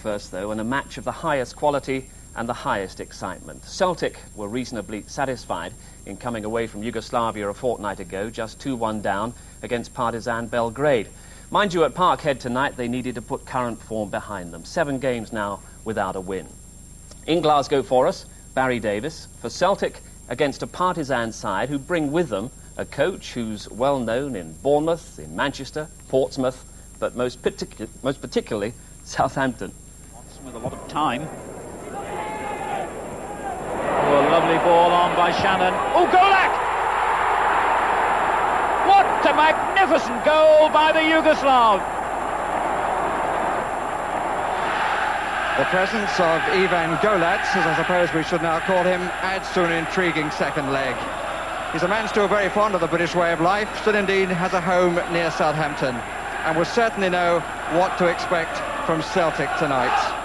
first, though, and a match of the highest quality and the highest excitement. Celtic were reasonably satisfied in coming away from Yugoslavia a fortnight ago, just 2-1 down against Partizan Belgrade. Mind you, at Parkhead tonight, they needed to put current form behind them. 7 games now without a win. In Glasgow for us, Barry Davis. For Celtic, against a Partizan side who bring with them a coach who's well known in Bournemouth, in Manchester, Portsmouth, but most particularly Southampton. With a lot of time. Oh, a lovely ball on by Shannon. Oh, Golak! What a magnificent goal by the Yugoslav! The presence of Ivan Golac, as I suppose we should now call him, adds to an intriguing second leg. He's a man still very fond of the British way of life, still indeed has a home near Southampton, and will certainly know what to expect from Celtic tonight.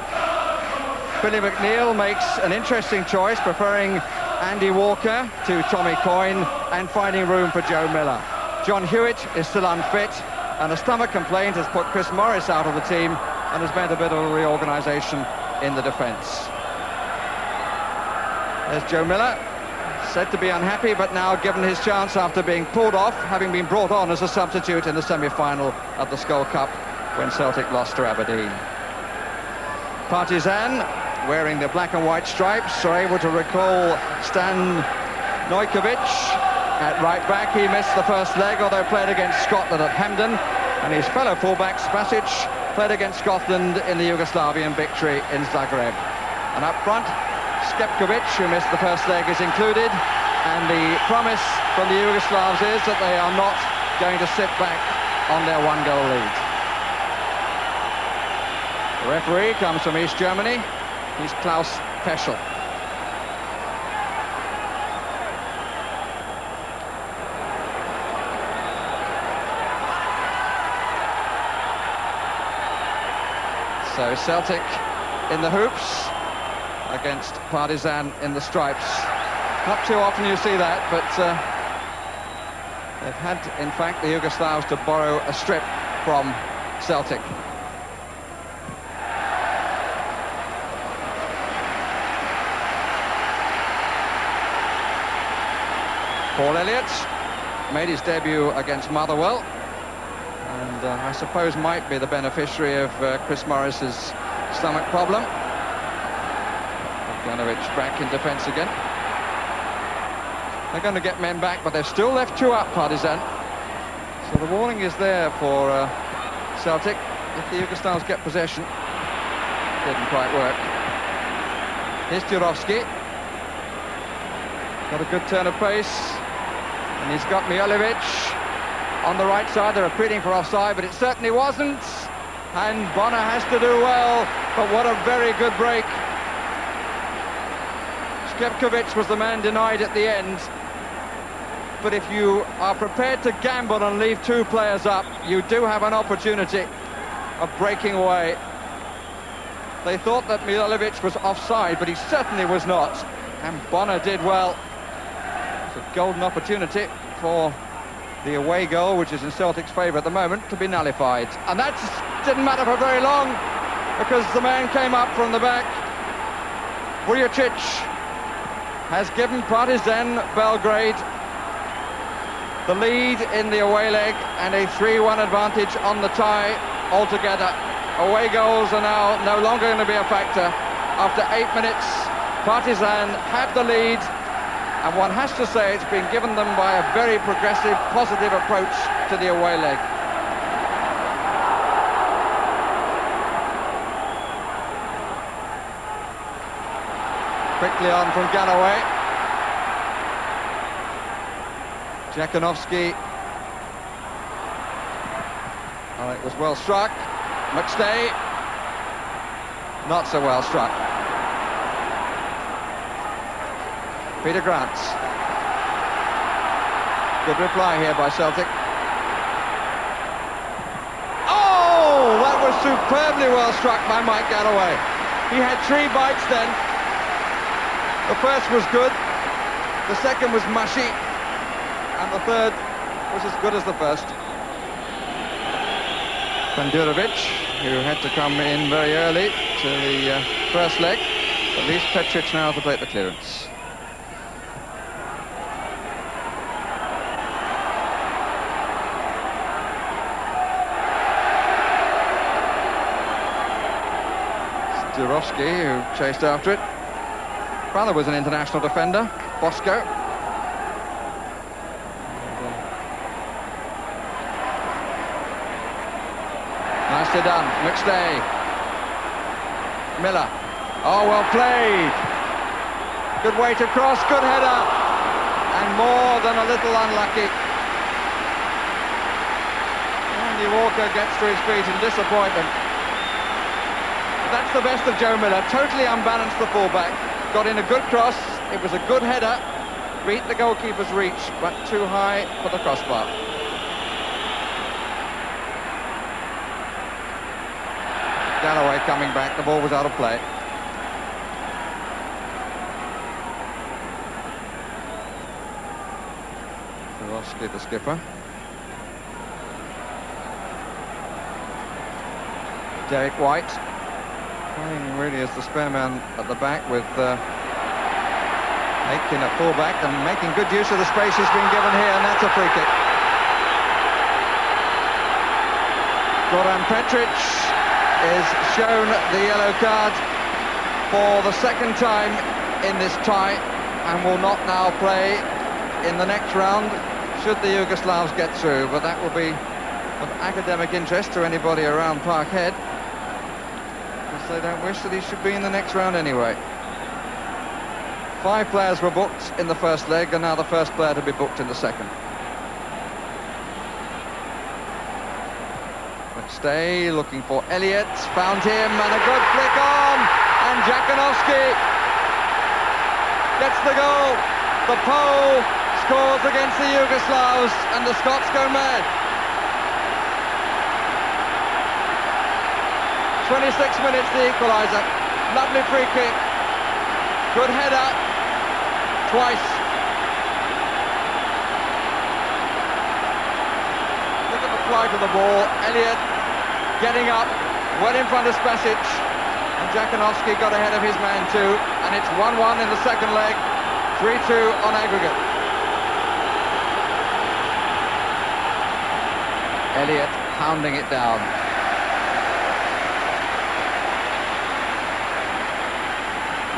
Billy McNeil makes an interesting choice, preferring Andy Walker to Tommy Coyne and finding room for Joe Miller. John Hewitt is still unfit, and a stomach complaint has put Chris Morris out of the team and has meant a bit of a reorganisation in the defence. There's Joe Miller, said to be unhappy, but now given his chance after being pulled off, having been brought on as a substitute in the semi-final of the Skull Cup when Celtic lost to Aberdeen. Partizan, wearing the black and white stripes, are able to recall Stan Nojkovic at right back. He missed the first leg, although played against Scotland at Hampden, and his fellow fullback Spasic played against Scotland in the Yugoslavian victory in Zagreb. And up front, Skepkovic, who missed the first leg, is included, and the promise from the Yugoslavs is that they are not going to sit back on their 1-goal lead. The referee comes from East Germany. He's Klaus Peschel. So Celtic in the hoops against Partizan in the stripes. Not too often you see that, but they've had, in fact, the Yugoslavs to borrow a strip from Celtic. Paul Elliott made his debut against Motherwell, and I suppose might be the beneficiary of Chris Morris's stomach problem. Bogdanovic back in defence again. They're going to get men back, but they've still left 2 up, Partizan. So the warning is there for Celtic. If the Yugoslavs get possession, didn't quite work. Here's Jurovski. Got a good turn of pace. And he's got Mijalovic on the right side. They're pleading for offside, but it certainly wasn't. And Bonner has to do well, but what a very good break. Skepkovic was the man denied at the end. But if you are prepared to gamble and leave 2 players up, you do have an opportunity of breaking away. They thought that Mijalovic was offside, but he certainly was not. And Bonner did well. It's a golden opportunity for the away goal, which is in Celtic's favour at the moment, to be nullified. And that didn't matter for very long, because the man came up from the back. Vujicic has given Partizan Belgrade the lead in the away leg and a 3-1 advantage on the tie altogether. Away goals are now no longer going to be a factor. After 8 minutes, Partizan have the lead, and one has to say it's been given them by a very progressive, positive approach to the away leg. Quickly on from Galloway. Jakunovski. Oh, it was well struck. McStay. Not so well struck. Peter Grant. Good reply here by Celtic. Oh, that was superbly well struck by Mike Galloway. He had 3 bites then. The first was good, the second was mushy, and the third was as good as the first. Kandurovic, who had to come in very early to the first leg. At least Petric now to take the clearance. Jurovsky, who chased after it. Brother was an international defender, Bosco. Nicely done, McStay. Miller. Oh, well played. Good way to cross, good header. And more than a little unlucky. Andy Walker gets to his feet in disappointment. That's the best of Joe Miller, totally unbalanced the fullback, got in a good cross, it was a good header, beat the goalkeeper's reach, but too high for the crossbar. Galloway coming back, the ball was out of play. Jurovsky, the skipper. Derek White. Playing really as the spare man at the back with Aitken at fullback and making good use of the space he's been given here, and that's a free kick. Goran Petric is shown the yellow card for the second time in this tie and will not now play in the next round should the Yugoslavs get through, but that will be of academic interest to anybody around Parkhead. They don't wish that he should be in the next round anyway. 5 players were booked in the first leg, and now the first player to be booked in the second. McStay looking for Elliott, found him, and a good flick on, and Jakanowski gets the goal. The Pole scores against the Yugoslavs, and the Scots go mad. 26 minutes the equaliser. Lovely free kick. Good header. Twice. Look at the flight of the ball. Elliott getting up, well in front of Spasic. And Jakanowski got ahead of his man too. And it's 1-1 in the second leg. 3-2 on aggregate. Elliott pounding it down.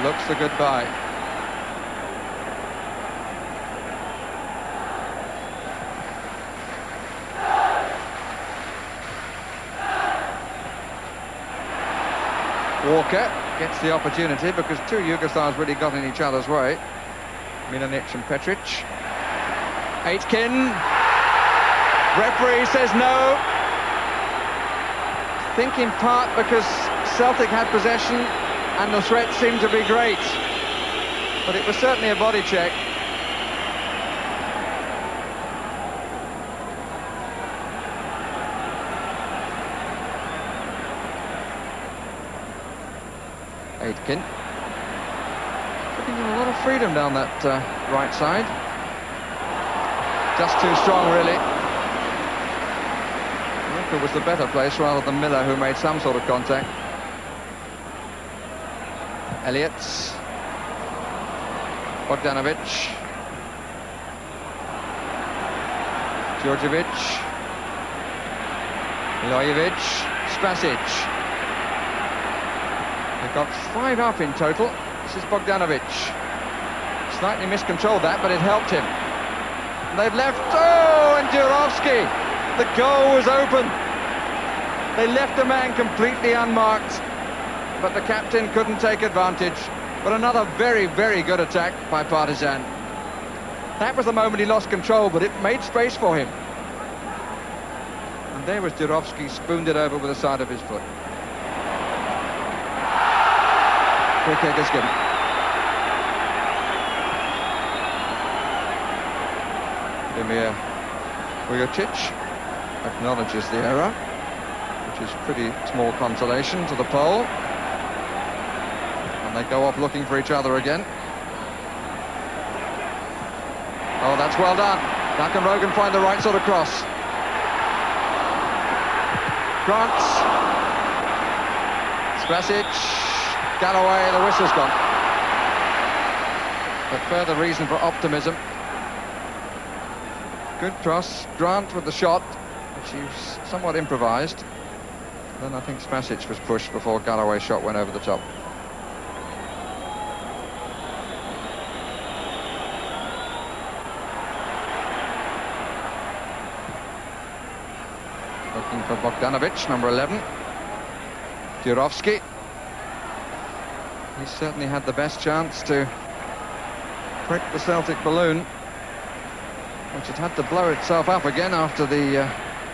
Looks a goodbye. Walker gets the opportunity because 2 Yugoslavs really got in each other's way. Milanic and Petric. Aitken. Referee says no. I think in part because Celtic had possession and the threat seemed to be great, but it was certainly a body check. Aitken giving him a lot of freedom down that right side. Just too strong, really. Walker was the better place rather than Miller, who made some sort of contact. Elliott, Bogdanovic, Djordjevic, Milojevic, Spasic. They've got 5 up in total. This is Bogdanovic. Slightly miscontrolled that, but it helped him. And they've left, oh, and Jurovsky. The goal was open. They left a man completely unmarked, but the captain couldn't take advantage. But another very, very good attack by Partizan. That was the moment he lost control, but it made space for him. And there was Jurovsky, spooned it over with the side of his foot. Free kick is given. Dimir Vujicic acknowledges the error, which is pretty small consolation to the Pole. And they go off looking for each other again. Oh, that's well done. Now can Rogan find the right sort of cross? Grant. Spasic. Galloway, the whistle's gone. But further reason for optimism. Good cross. Grant with the shot, which he somewhat improvised. Then I think Spasic was pushed before Galloway's shot went over the top. Looking for Bogdanovic, number 11. Jurovski. He certainly had the best chance to prick the Celtic balloon, which had had to blow itself up again after the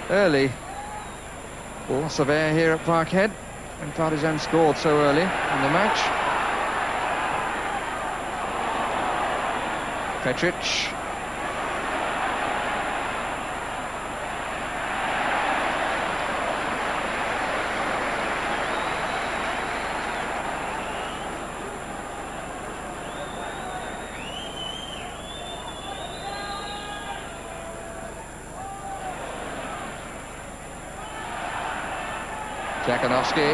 early loss of air here at Parkhead, when Partizan scored so early in the match. Petric. Jakanovski.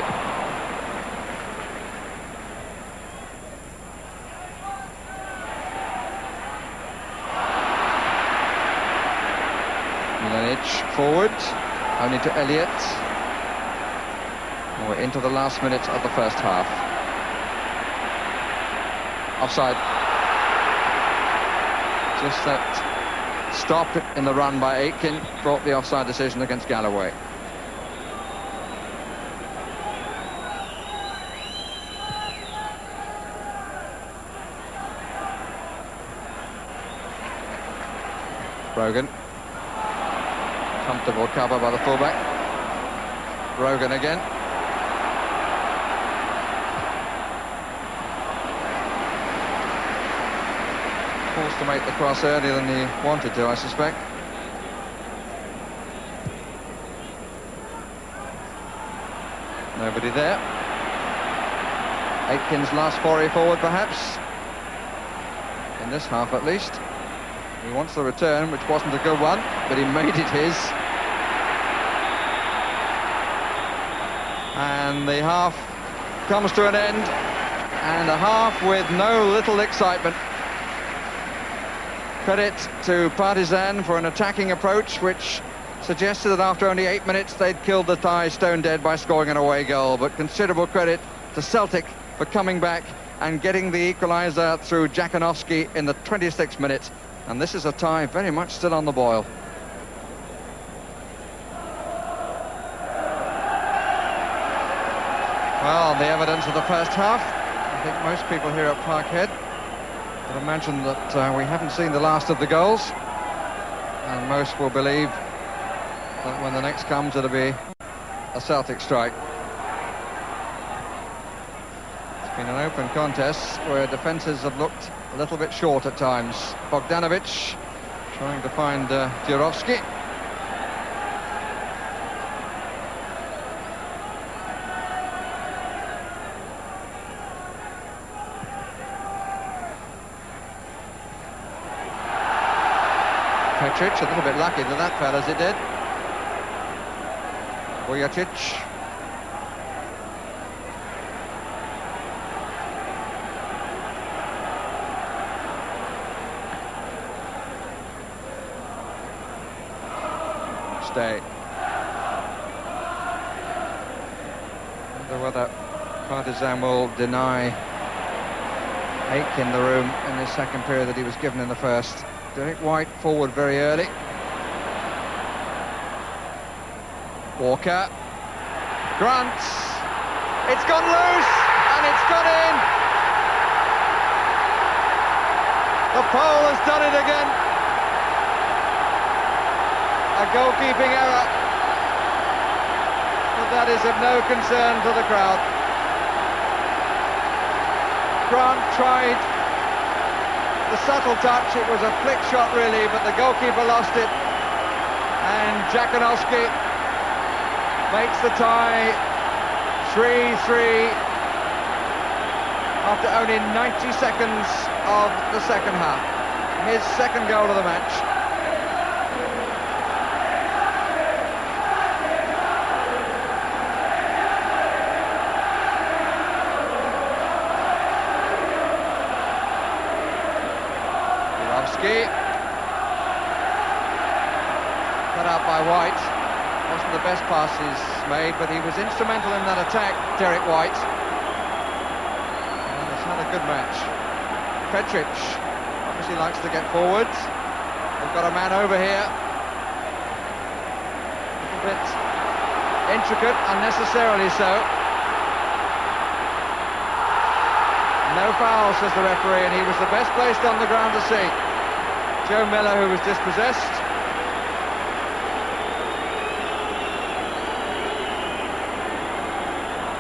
Milanic forward, only to Elliott. And we're into the last minute of the first half. Offside. Just that stop in the run by Aitken brought the offside decision against Galloway. Brogan. Comfortable cover by the fullback. Brogan again. Forced to make the cross earlier than he wanted to, I suspect. Nobody there. Aitken's last foray forward, perhaps. In this half, at least. He wants the return, which wasn't a good one, but he made it his. And the half comes to an end, and a half with no little excitement. Credit to Partizan for an attacking approach, which suggested that after only 8 minutes they'd killed the tie stone dead by scoring an away goal. But considerable credit to Celtic for coming back and getting the equaliser through Jakanovski in the 26th minute. And this is a tie very much still on the boil. Well, the evidence of the first half. I think most people here at Parkhead would imagine that we haven't seen the last of the goals. And most will believe that when the next comes, it'll be a Celtic strike. It's been an open contest where defences have looked a little bit short at times. Bogdanovic trying to find Jurovski. Petric, a little bit lucky that that fell as it did. Vujacic. Stay. Wonder whether Partizan will deny Aitken the room in the second period that he was given in the first. Derek White forward very early. Walker. Grant. It's gone loose and it's gone in. The pole has done it again. A goalkeeping error, but that is of no concern to the crowd. Grant tried the subtle touch. It was a flick shot really, but the goalkeeper lost it, and Jakanovski makes the tie 3-3 after only 90 seconds of the second half. His second goal of the match. out by White. Wasn't the best pass he's made, but he was instrumental in that attack, Derek White. And has had a good match. Petric obviously likes to get forwards. They've got a man over here. A little bit intricate, unnecessarily so. No foul, says the referee, and he was the best placed on the ground to see. Joe Miller, who was dispossessed.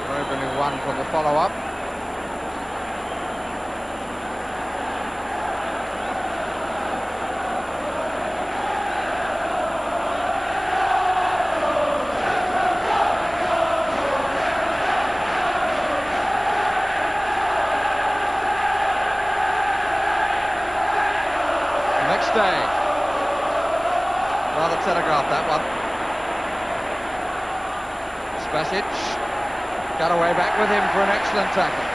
Robin, who won from the follow-up. Rather telegraphed, that one. Spasic got away back with him for an excellent tackle.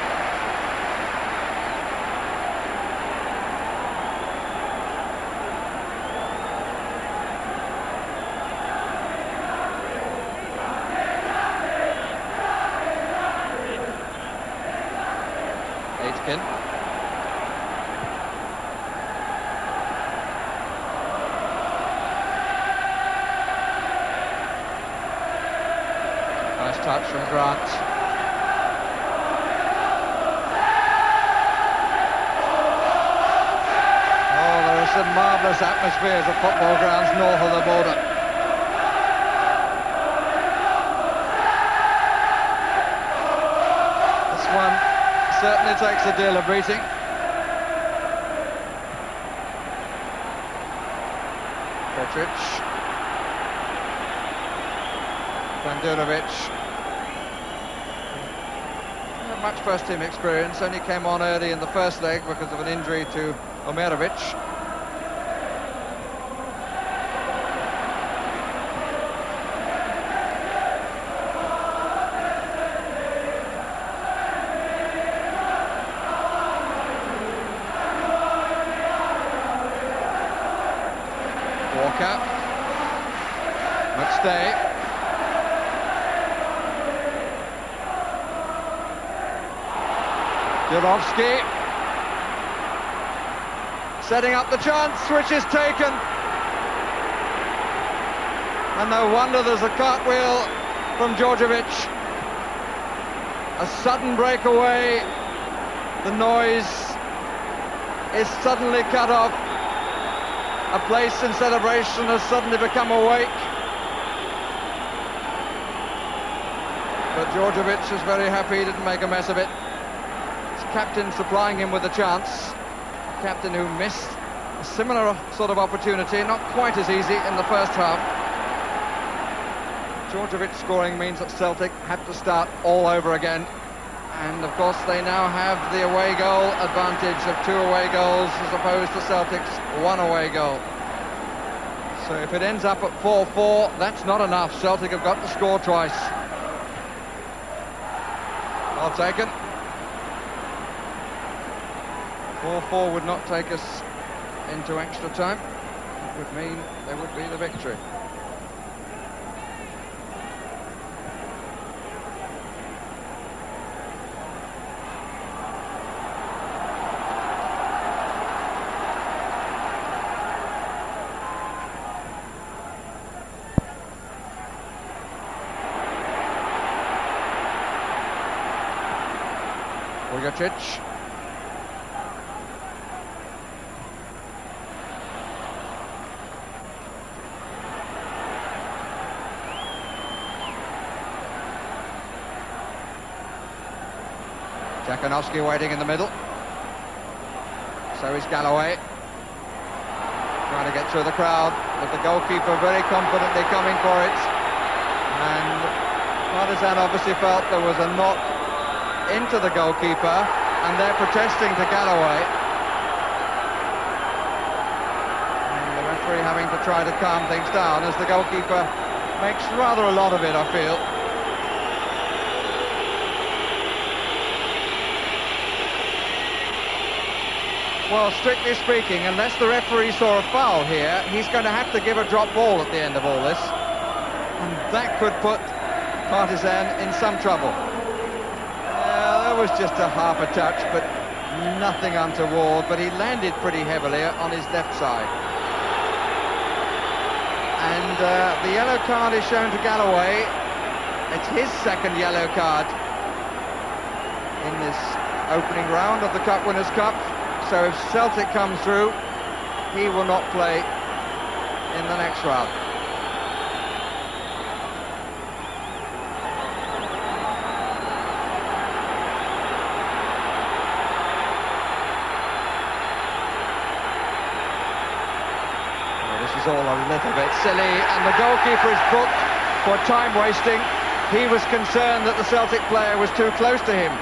Aitken. Touch from Grant. Oh, there are some marvellous atmospheres at football grounds north of the border. This one certainly takes a deal of beating. Petric. Pandurovic. Much first-team experience, only came on early in the first leg because of an injury to Omerovic. Walker. McStay. Jurovsky setting up the chance, which is taken. And no wonder there's a cartwheel from Djordjevic. A sudden breakaway. The noise is suddenly cut off. A place in celebration has suddenly become awake. But Djordjevic is very happy he didn't make a mess of it. Captain supplying him with a chance. Captain who missed a similar sort of opportunity, not quite as easy in the first half. Djordjevic scoring means that Celtic had to start all over again. And of course they now have the away goal advantage of 2 away goals as opposed to Celtic's 1 away goal. So if it ends up at 4-4, that's not enough. Celtic have got to score twice. Well taken. 4-4 would not take us into extra time. It would mean there would be the victory. Vujacic. Jakanowski waiting in the middle. So is Galloway. Trying to get through the crowd, but the goalkeeper very confidently coming for it. And Partizan obviously felt there was a knock into the goalkeeper, and they're protesting to Galloway. And the referee having to try to calm things down as the goalkeeper makes rather a lot of it, I feel. Well, strictly speaking, unless the referee saw a foul here, he's going to have to give a drop ball at the end of all this. And that could put Partizan in some trouble. That was just a half a touch, but nothing untoward, but he landed pretty heavily on his left side. And the yellow card is shown to Galloway. It's his second yellow card in this opening round of the Cup Winners' Cup. So if Celtic comes through, he will not play in the next round. Well, this is all a little bit silly, and the goalkeeper is booked for time wasting. He was concerned that the Celtic player was too close to him.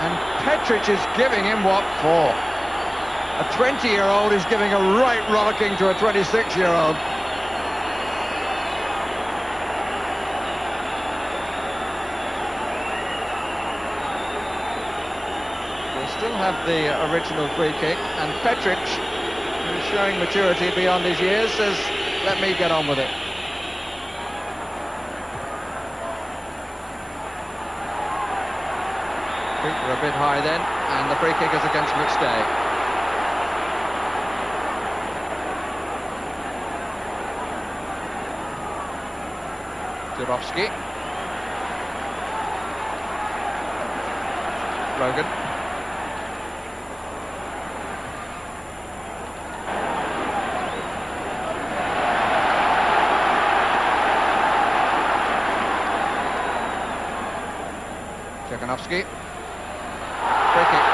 And Petric is giving him what for? A 20-year-old is giving a right rollicking to a 26-year-old. We'll still have the original free kick, and Petric, who's showing maturity beyond his years, says, let me get on with it. Feet were a bit high then, and the free kick is against McStay. Jurovski. Rogan. Jakanovski. Free kick.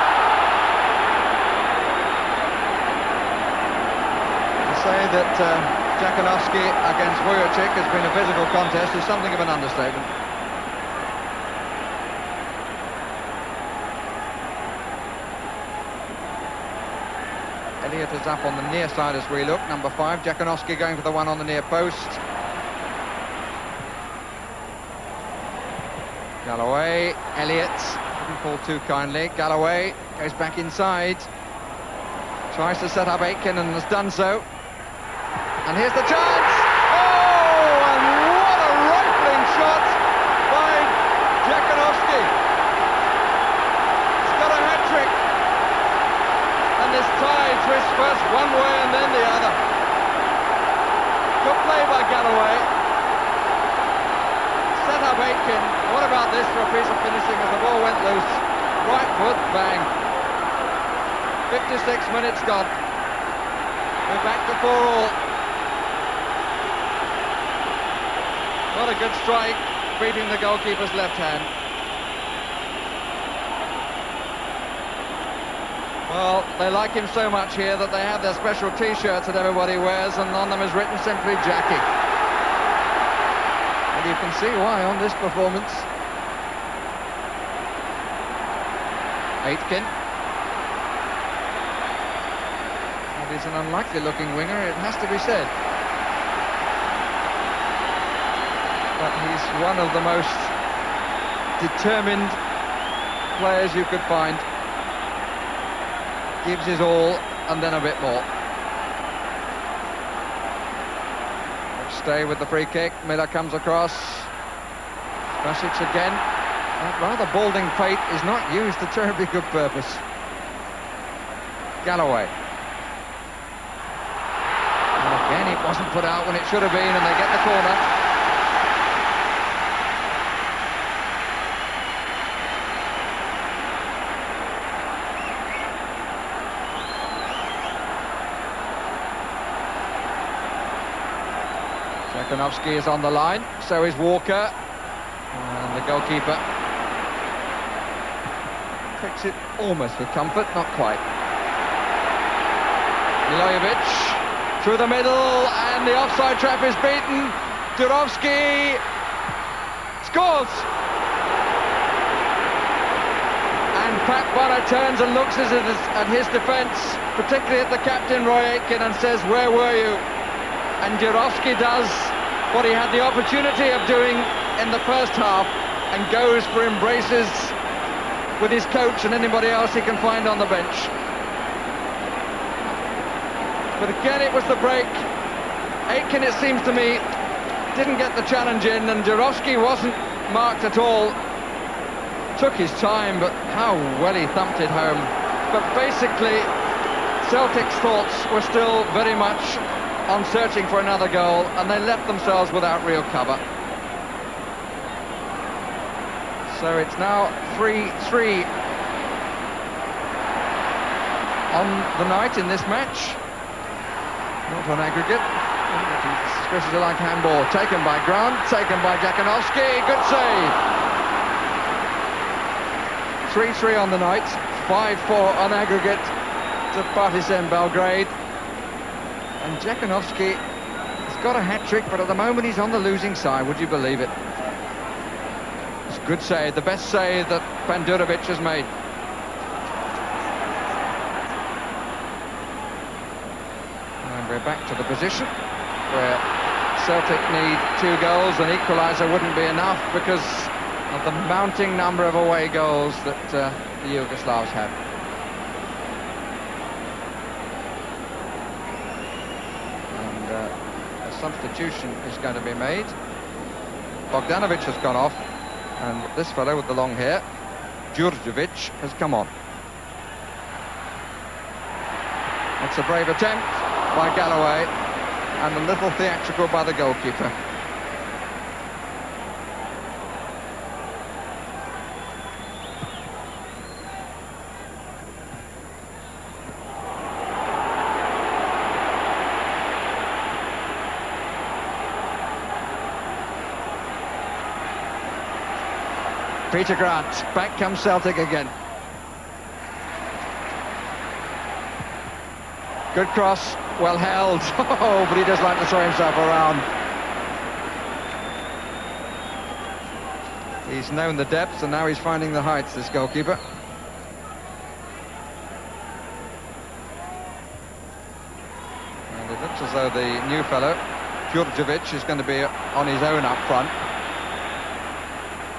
To say that Jakanovski against Vujicic has been a physical contest is something of an understatement. Elliott is up on the near side as we look, number 5. Jakanovski going for the one on the near post. Galloway, Elliott, didn't fall too kindly. Galloway goes back inside, tries to set up Aitken and has done so. And here's the chance! Oh, and what a rifling shot by Jakanovski. He's got a hat-trick. And this tie twists first one way and then the other. Good play by Galloway. Set up Aitken. What about this for a piece of finishing as the ball went loose? Right foot, bang. 56 minutes gone. We're back to 4-4. What a good strike, beating the goalkeeper's left hand. Well, they like him so much here that they have their special T-shirts that everybody wears, and on them is written simply Jackie. And you can see why on this performance. Aitken. And he's an unlikely looking winger, it has to be said. But he's one of the most determined players you could find. Gives his all and then a bit more. Stay with the free kick. Miller comes across. Krasic again. That rather balding pate is not used to terribly good purpose. Galloway. And again, it wasn't put out when it should have been, and they get the corner. Jakanovski is on the line, so is Walker, and the goalkeeper takes it almost with comfort, not quite. Milojevic through the middle, and the offside trap is beaten. Jurovski scores! And Pat Bonner turns and looks at his defence, particularly at the captain Roy Aitken, and says, where were you? And Jurovski does what he had the opportunity of doing in the first half and goes for embraces with his coach and anybody else he can find on the bench. But again, it was the break. Aitken, it seems to me, didn't get the challenge in, and Jarowski wasn't marked at all. Took his time, but how well he thumped it home. But basically, Celtic's thoughts were still very much on searching for another goal, and they left themselves without real cover. So it's now 3-3 on the night in this match. Not on aggregate. Especially like handball. Taken by Grant, taken by Jakanowski. Good save. 3-3 on the night. 5-4 on aggregate to Partizan Belgrade. And Jakanowski has got a hat-trick, but at the moment he's on the losing side. Would you believe it? It's a good save. The best save that Pandurovic has made. And we're back to the position where Celtic need 2 goals. An equaliser wouldn't be enough because of the mounting number of away goals that the Yugoslavs have. And a substitution is going to be made. Bogdanovic has gone off, and this fellow with the long hair, Djurdjevic, has come on. That's a brave attempt by Galloway, and a little theatrical by the goalkeeper. Peter Grant, back comes Celtic again. Good cross, well held. Oh, but he does like to throw himself around. He's known the depths and now he's finding the heights, this goalkeeper. And it looks as though the new fellow, Djurdjevic, is going to be on his own up front.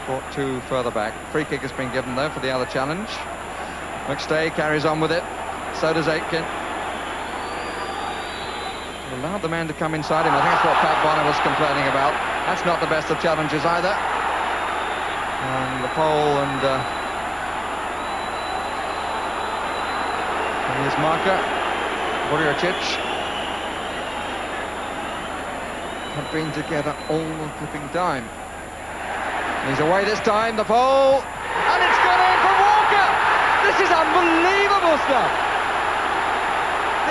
Brought 2 further back. Free kick has been given though for the other challenge. McStay carries on with it. So does Aitken. Allowed the man to come inside him. I think that's what Pat Bonner was complaining about. That's not the best of challenges either. And the pole and his marker, Vorjicic, have been together all the flipping time. He's away this time, the pole, and it's gone in for Walker! This is unbelievable stuff!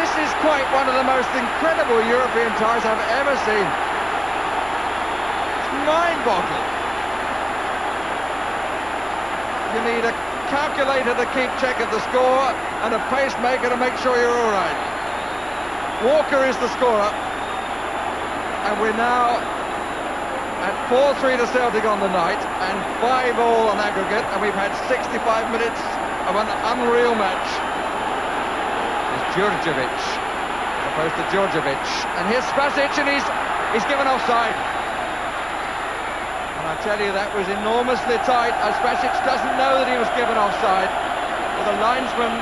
This is quite one of the most incredible European ties I've ever seen. It's mind-boggling. You need a calculator to keep check of the score and a pacemaker to make sure you're all right. Walker is the scorer, and we're now at 4-3 to Celtic on the night and 5-all on aggregate, and we've had 65 minutes of an unreal match. It's Djurdjevic as opposed to Djurdjevic, and here's Spasic, and he's given offside. And I tell you, that was enormously tight. Spasic doesn't know that he was given offside, but the linesman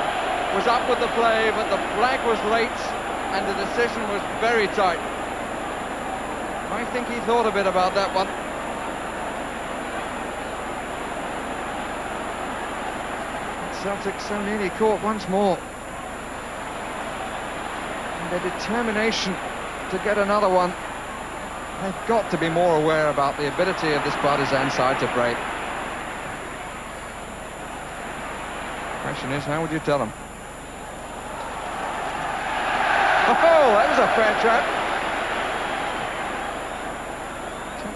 was up with the play, but the flag was late and the decision was very tight. I think he thought a bit about that one. Celtic so nearly caught once more. And their determination to get another one. They've got to be more aware about the ability of this Partizan side to break. The question is, how would you tell them? Oh, that was a fair trap.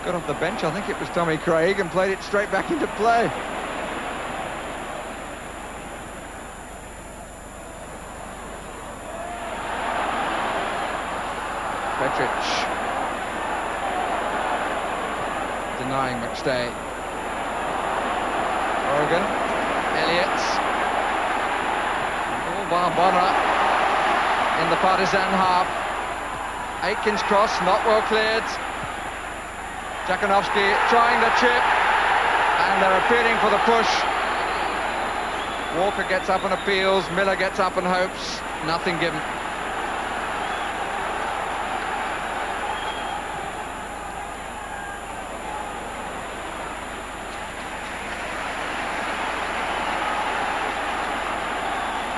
Got off the bench, I think it was Tommy Craig, and played it straight back into play. Petric denying McStay. Oregon, Elliott, all bar Bonner in the Partizan half. Aitken's cross, not well cleared. Jakanowski trying the chip, and they're appealing for the push. Walker gets up and appeals, Miller gets up and hopes, nothing given.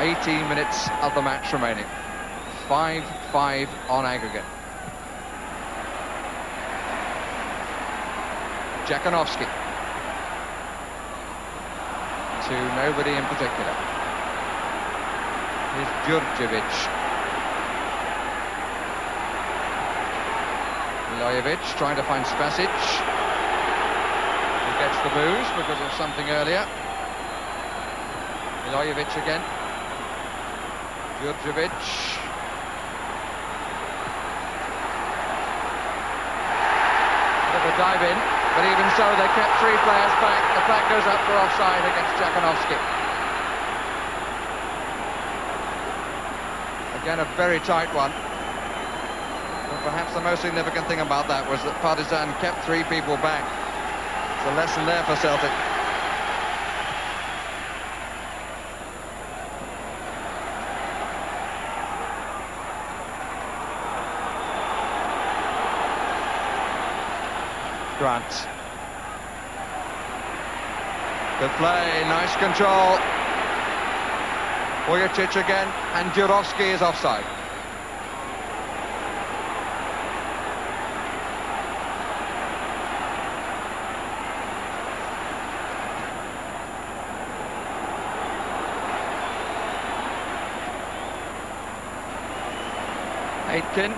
"18 minutes of the match remaining. 5-5 on aggregate. Jakanowski. To nobody in particular. Here's Djurdjevic. Milojevic trying to find Spasic. He gets the booze because of something earlier. Milojevic again. Djurdjevic. Bit of a dive in, but even so they kept 3 players back. The flag goes up for offside against Jakanowski. Again, a very tight one. But perhaps the most significant thing about that was that Partizan kept 3 people back. It's a lesson there for Celtic. Grant. Good play, nice control. Vujacic again, and Jurovski is offside. Aitken.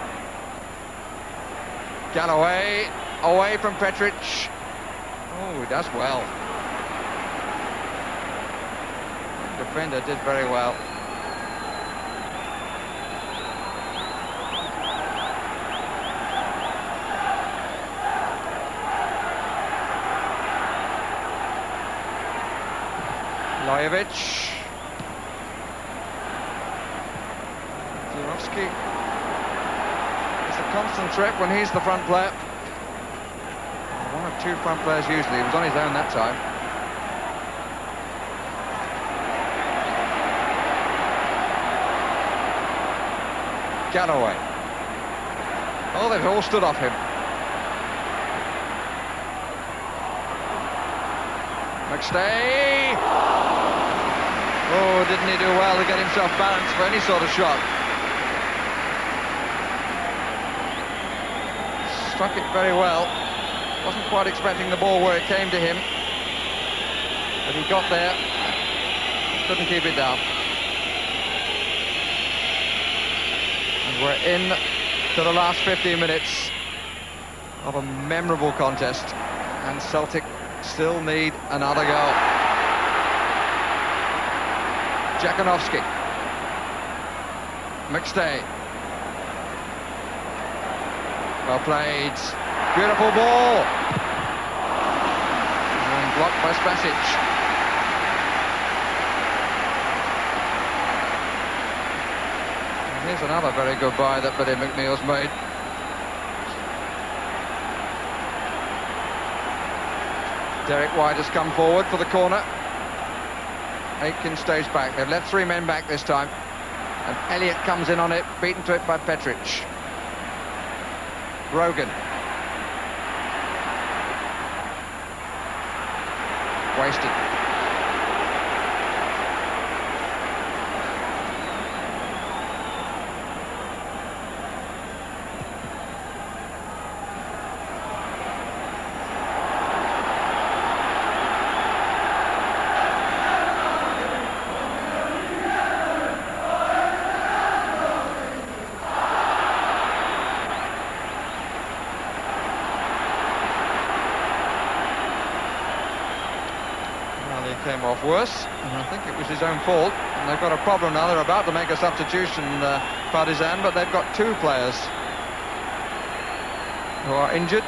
Galloway. Away from Petric. Oh, he does well. The defender did very well. Milojevic. Jurovski. It's a constant threat when he's the front player. 1 or 2 front players usually. He was on his own that time. Galloway. Oh, they've all stood off him. McStay. Oh, didn't he do well to get himself balanced for any sort of shot? Struck it very well. Wasn't quite expecting the ball where it came to him, but he got there, couldn't keep it down. And we're in to the last 15 minutes of a memorable contest, and Celtic still need another goal. Jakanowski. McStay. Well played. Beautiful ball. And blocked by Spasic. And here's another very good buy that Billy McNeil's made. Derek White has come forward for the corner. Aitken stays back. They've left 3 men back this time. And Elliott comes in on it, beaten to it by Petric. Brogan. Wasted. Came off worse, and I think it was his own fault. And they've got a problem now. They're about to make a substitution, Partizan, but they've got 2 players who are injured.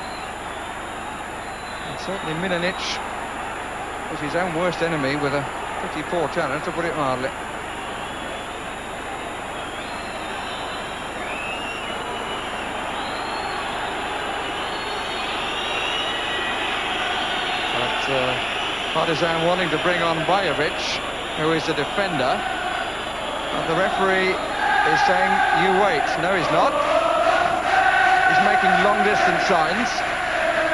And certainly Milanic was his own worst enemy with a pretty poor challenge, to put it mildly. But Partizan wanting to bring on Vujacic. who is a defender. And the referee is saying, you wait. No, he's not. He's making long-distance signs.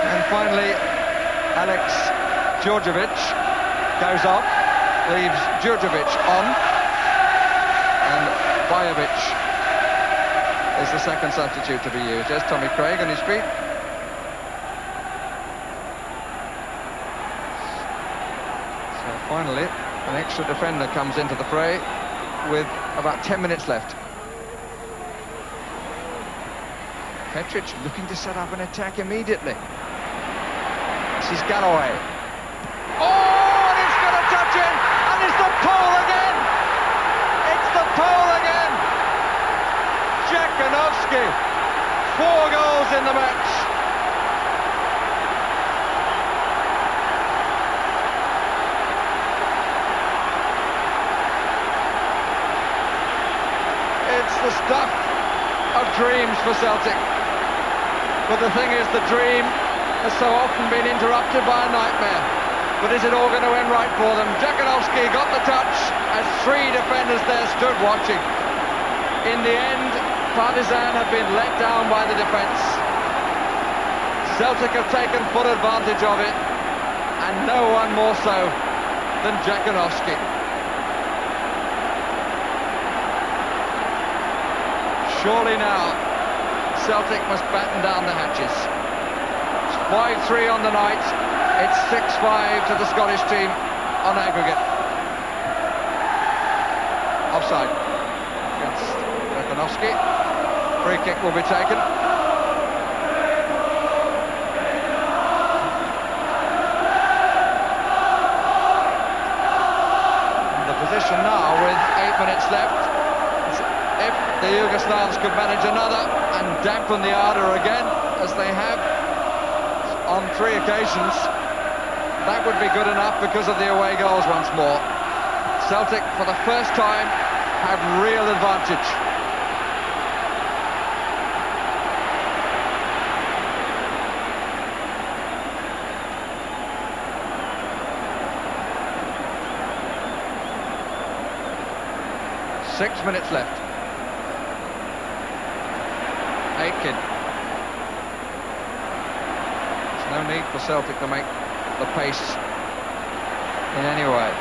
And finally, Alex Djordjevic goes off, leaves Djordjevic on, and Bajovic is the second substitute to be used. There's Tommy Craig on his feet. So finally, an extra defender comes into the fray with about 10 minutes left. Petric looking to set up an attack immediately. This is Galloway. Oh, and he's got a touch in, and it's the pole again! It's the pole again! Jakanovski, 4 goals in the match. It's the stuff of dreams for Celtic. But the thing is, the dream has so often been interrupted by a nightmare. But is it all going to end right for them? Jakanovski got the touch as 3 defenders there stood watching. In the end, Partizan have been let down by the defence. Celtic have taken full advantage of it, and no one more so than Jakanovski. Surely now, Celtic must batten down the hatches. It's 5-3 on the night. It's 6-5 to the Scottish team on aggregate. Offside against Jakanovski. Free kick will be taken. And the position now with 8 minutes left. If the Yugoslavs could manage another and dampen the ardour again, as they have on 3 occasions, that would be good enough because of the away goals once more. Celtic, for the first time, have real advantage. Six minutes left. Aitken. There's no need for Celtic to make the pace in any way.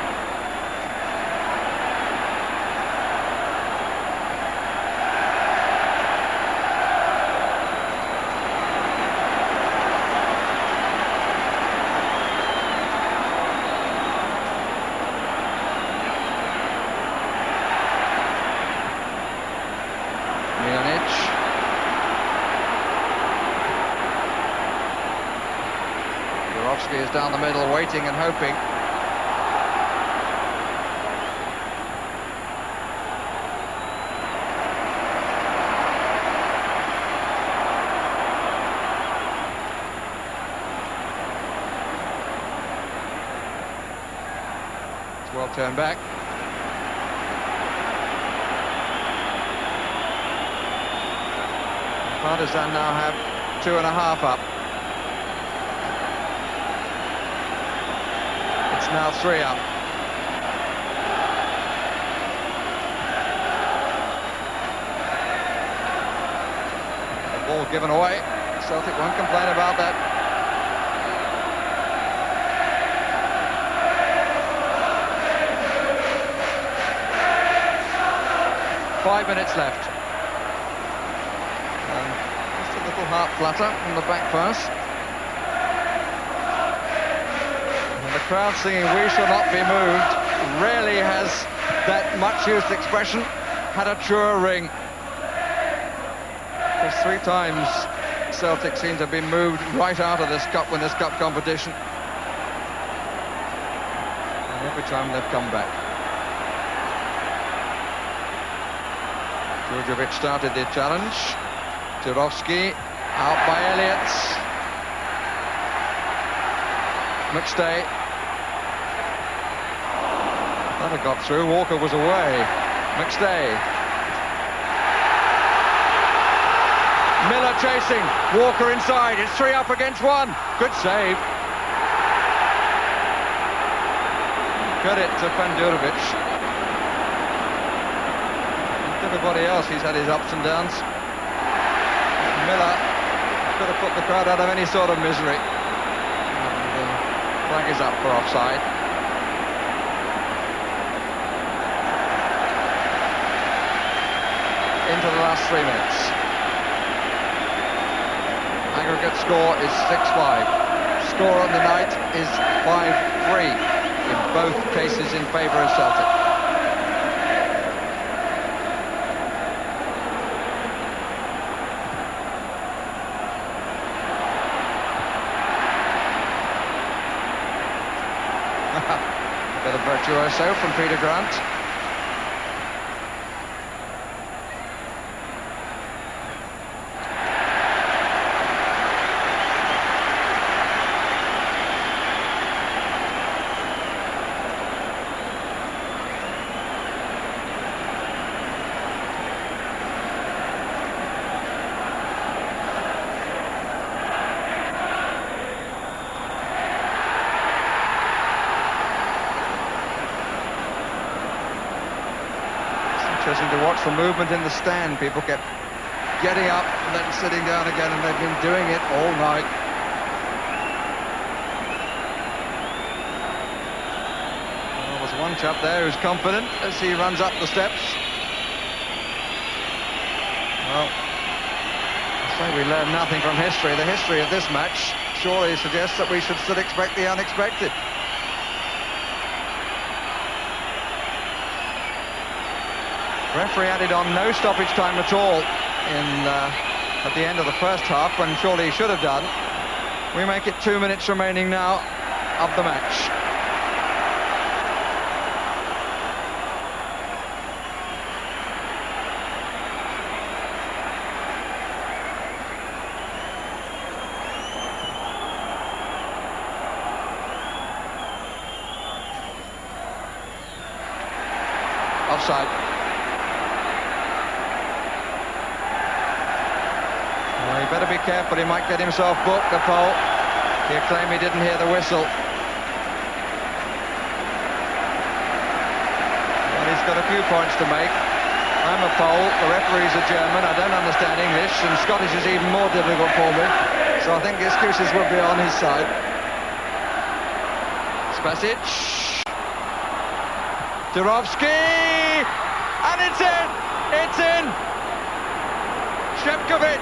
Is down the middle, waiting and hoping. It's well turned back. Partizan now have 2.5 up. Now 3 up. The ball given away. Celtic won't complain about that. Five minutes left. And just a little heart flutter on the back pass. The crowd singing "We shall not be moved" rarely has that much-used expression had a truer ring. Because 3 times Celtic seem to be moved right out of this Winners' Cup competition. And every time they've come back. Djordjevic started the challenge. Turovsky out by Elliott. McStay. That got through. Walker was away. McStay. Miller chasing. Walker inside. It's 3 up against 1. Good save. Credit to Pandurovic. Everybody else, he's had his ups and downs. Miller could have put the crowd out of any sort of misery. And the flag is up for offside. Into the last 3 minutes. Aggregate score is 6-5. Score on the night is 5-3. In both cases in favour of Celtic. A bit of virtuoso from Peter Grant. Interesting to watch the movement in the stand. People kept getting up and then sitting down again, and they've been doing it all night. Well, there's one chap there who's confident as he runs up the steps. Well, I say we learn nothing from history. The history of this match surely suggests that we should still expect the unexpected. Referee added on no stoppage time at all at the end of the first half, when surely he should have done. We make it 2 minutes remaining now of the match. Offside. Well, he better be careful, he might get himself booked, the pole. He'll claim he didn't hear the whistle. Well, he's got a few points to make. I'm a Pole, the referee's a German, I don't understand English, and Scottish is even more difficult for me. So I think the excuses will be on his side. Spasic. Durovsky! And it's in! It's in! Shevkovic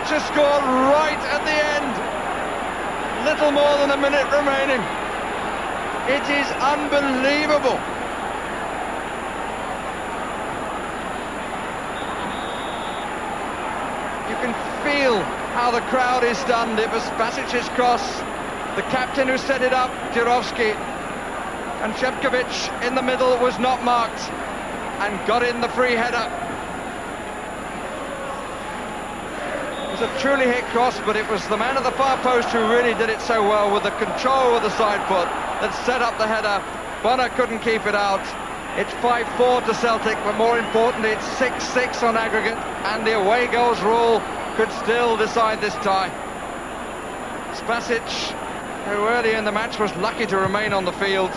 has scored right at the end. Little more than a minute remaining. It is unbelievable. You can feel how the crowd is stunned. It was Spasic's cross. The captain who set it up, Durovsky. And Shevkovic in the middle was not marked and got in the free header. It was a truly hit cross, but it was the man at the far post who really did it so well with the control of the side foot that set up the header. Bonner couldn't keep it out. It's 5-4 to Celtic, but more importantly, it's 6-6 on aggregate, and the away goals rule could still decide this tie. Spasic, who early in the match was lucky to remain on the field,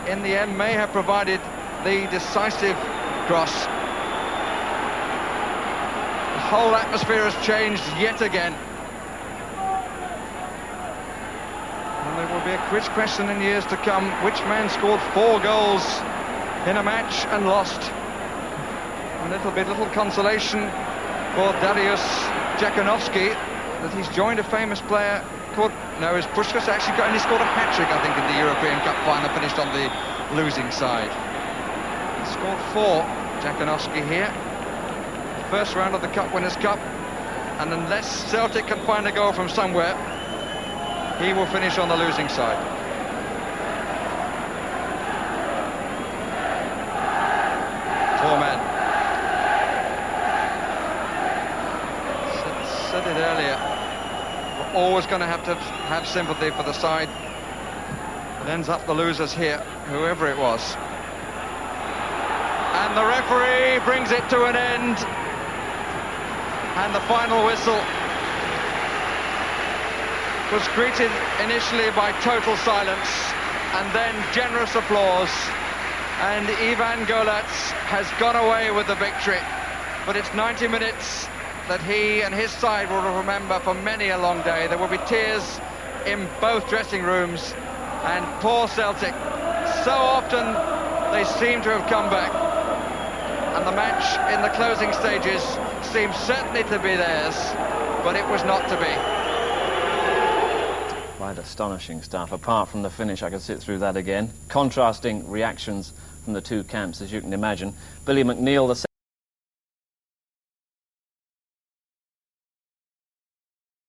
in the end may have provided the decisive cross. The whole atmosphere has changed yet again. And there will be a quiz question in years to come. Which man scored 4 goals in a match and lost? And it'll be little consolation for Dariusz Jakunovski that he's joined a famous player called... No, his Puskás actually only scored a hat-trick, I think, in the European Cup final, finished on the losing side. He scored 4, Jakunovski here. First round of the Cup Winners' Cup, and unless Celtic can find a goal from somewhere, he will finish on the losing side. Poor man. Said it earlier, we're always going to have sympathy for the side that ends up the losers here, whoever it was. And the referee brings it to an end. And the final whistle was greeted initially by total silence. and then generous applause. And Ivan Golats has gone away with the victory. But it's 90 minutes that he and his side will remember for many a long day. There will be tears in both dressing rooms. And poor Celtic, so often they seem to have come back. And the match in the closing stages seemed certainly to be theirs, but it was not to be. Quite astonishing stuff. Apart from the finish, I could sit through that again. Contrasting reactions from the two camps, as you can imagine. Billy McNeill, the